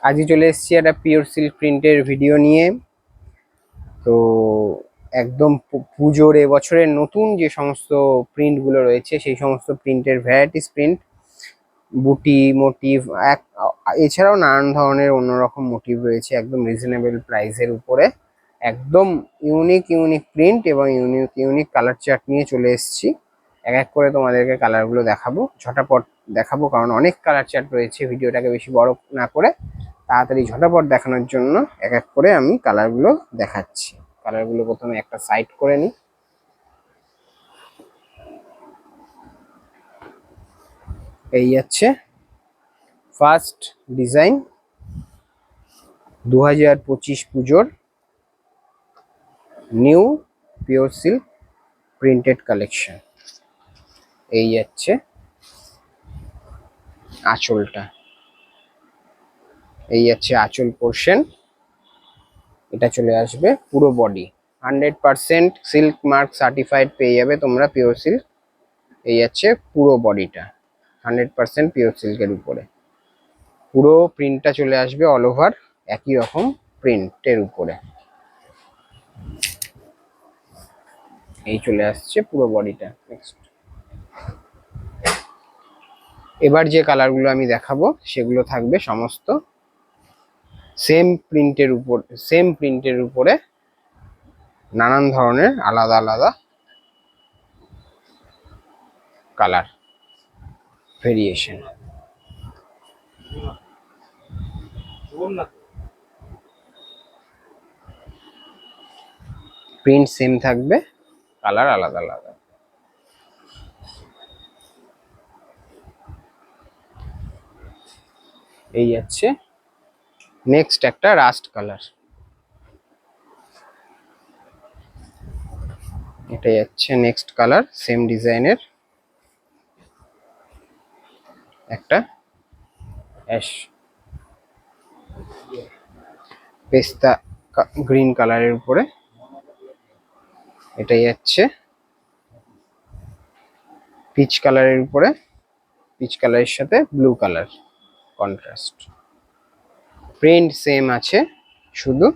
আজই চলে এসেছি একটা পিওর সিল্ক প্রিন্টের ভিডিও নিয়ে। তো একদম পুজোর এবছরের নতুন যে সমস্ত প্রিন্টগুলো রয়েছে সেই সমস্ত প্রিন্টের ভ্যারাইটিস প্রিন্ট, বুটি মোটিভ এছাড়াও নানান ধরনের অন্যরকম মোটিভ রয়েছে একদম রিজনেবল প্রাইসের উপরে। একদম ইউনিক ইউনিক প্রিন্ট এবং ইউনিক ইউনিক কালার চার্ট নিয়ে চলে এসেছি। এক এক করে তোমাদেরকে কালারগুলো দেখাবো, ঝটাপট দেখাবো, কারণ অনেক কালার চার্ট রয়েছে। ভিডিওটাকে বেশি বড় না করে তাড়াতাড়ি ঝটাপট দেখানোর জন্য এক এক করে আমি কালারগুলো দেখাচ্ছি। কালারগুলো প্রথমে একটা সাইড করে নিই। এই যাচ্ছে ফার্স্ট ডিজাইন 2025 পুজোর new pure silk printed collection. এই যাচ্ছে আঁচলটা, এই যাচ্ছে আঁচল পোর্শন। এটা চলে আসবে পুরো বডি 100% সিল্ক মার্ক সার্টিফাইড পেয়ে যাবে তোমরা পিওর সিল্ক। এই যাচ্ছে পুরো বডিটা 100% পিওর সিল্কের উপরে। পুরো প্রিন্টটা চলে আসবে অল ওভার একই রকম প্রিন্টের উপরে। এই চলে আসছে পুরো বডিটা। নেক্সট এবার যে কালারগুলো আমি দেখাবো সেগুলো থাকবে সমস্ত সেম প্রিন্টের উপরে নানান ধরনের আলাদা আলাদা কালার ভেরিয়েশন। প্রিন্ট সেম থাকবে, কালার আলাদা আলাদা। এই যাচ্ছে নেক্সট একটা রাস্ট কালার। এটা যাচ্ছে নেক্সট কালার, সেম ডিজাইনের একটা অ্যাশ পেস্তা গ্রিন কালারের উপরে। এটা যাচ্ছে পিচ কালারের উপরে, পিচ কালারের সাথে blue colour contrast. Print same আছে, শুধু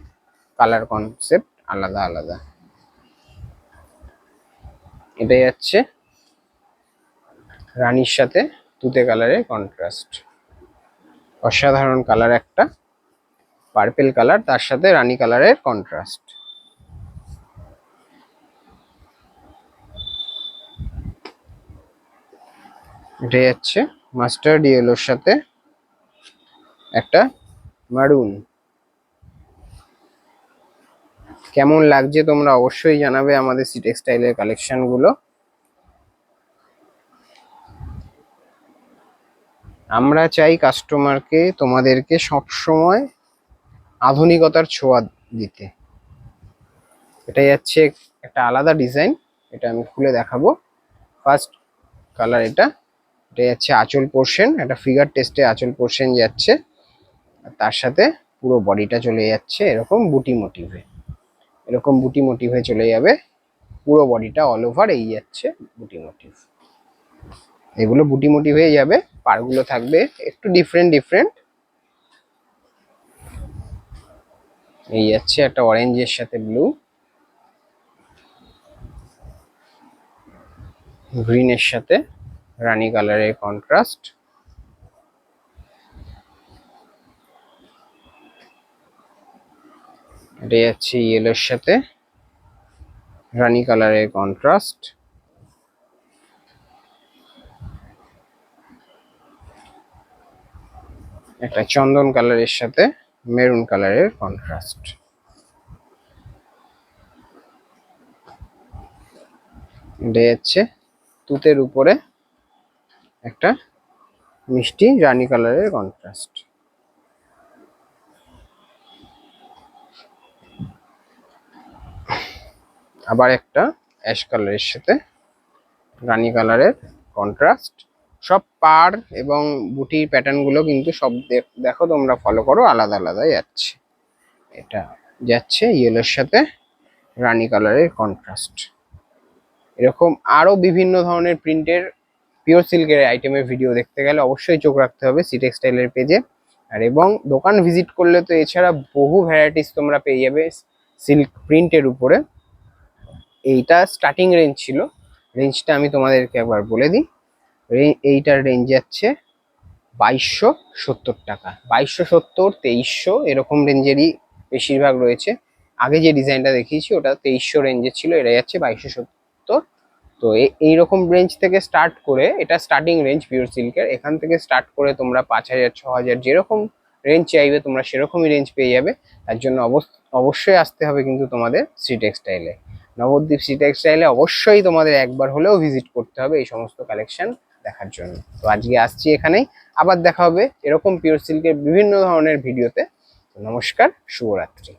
কালার কনসেপ্ট আলাদা আলাদা। এটা যাচ্ছে রানীর সাথে তুতে কালারের কন্ট্রাস্ট। অসাধারণ কালার একটা, পার্পেল কালার তার সাথে রানী কালারের কন্ট্রাস্ট। এটা যাচ্ছে মাস্টার্ড ইয়েলোর সাথে একটা মারুন। কেমন লাগছে তোমরা অবশ্যই জানাবে আমাদের সি টেক্সটাইলের কালেকশন গুলো। আমরা চাই কাস্টমারকে, তোমাদেরকে সবসময় আধুনিকতার ছোঁয়া দিতে। এটা যাচ্ছে একটা আলাদা ডিজাইন, এটা আমি খুলে দেখাবো। ফার্স্ট কালার এটা যাচ্ছে আঁচল পোর্শন, একটা ফিগার টেস্টে আঁচল পোর্শন যাচ্ছে, আর তার সাথে পুরো বডিটা চলে যাচ্ছে এরকম বুটি মোটিভে। এরকম বুটি মোটিভে চলে যাবে পুরো বডিটা অল ওভার। এই যাচ্ছে বুটি মোটিভ, এগুলো বুটি মোটিভ হয়ে যাবে। পাড়গুলো থাকবে একটু ডিফারেন্ট ডিফারেন্ট। এই যাচ্ছে একটা অরেঞ্জের সাথে ব্লু, গ্রিনের সাথে রানী কালারের কন্ট্রাস্ট। এটা যাচ্ছে ইয়েলোর সাথে রানী কালারের কন্ট্রাস্ট। একটা চন্দন কালারের সাথে মেরুন কালারের কন্ট্রাস্ট। এটা যাচ্ছে তুতের উপরে একটা মিষ্টি রানী কালারের কন্ট্রাস্ট। আবার একটা অ্যাশ কালারের সাথে রানী কালারের কন্ট্রাস্ট। সব পার এবং বুটির প্যাটার্ন গুলো কিন্তু সব দেখো তোমরা ফলো করো, আলাদা আলাদা যাচ্ছে। এটা যাচ্ছে ইয়েলোর সাথে রানী কালারের কন্ট্রাস্ট। এরকম আরো বিভিন্ন ধরনের প্রিন্টের পিওর সিল্কের আইটেমের ভিডিও দেখতে গেলে অবশ্যই চোখ রাখতে হবে সি টেক্সটাইলের পেজে। আর এবং দোকান ভিজিট করলে তো এছাড়া বহু ভ্যারাইটিস তোমরা পেয়ে যাবে সিল্ক প্রিন্টের উপরে। এইটা স্টার্টিং রেঞ্জ ছিল, রেঞ্জটা আমি তোমাদেরকে একবার বলে দিই। এইটার রেঞ্জ যাচ্ছে 2270 টাকা, 2270, 2300 এরকম রেঞ্জেরই বেশিরভাগ রয়েছে। আগে যে ডিজাইনটা দেখিয়েছি ওটা 2300 রেঞ্জে ছিল, এটা যাচ্ছে 2270। তো এইরকম রেঞ্জ থেকে স্টার্ট করে, এটা স্টার্টিং রেঞ্জ পিওর সিল্কের, এখান থেকে স্টার্ট করে তোমরা 5000, 6000 যেরকম রেঞ্জ চাইবে তোমরা সেরকমই রেঞ্জ পেয়ে যাবে। তার জন্য অবশ্যই আসতে হবে কিন্তু তোমাদের শ্রী টেক্সটাইলে। নবদ্বীপ শ্রী টেক্সটাইলে অবশ্যই তোমাদের একবার হলেও ভিজিট করতে হবে এই সমস্ত কালেকশন দেখার জন্য। তো আজকে আসছি এখানেই, আবার দেখা হবে এরকম পিওর সিল্কের বিভিন্ন ধরনের ভিডিওতে। নমস্কার, শুভরাত্রি।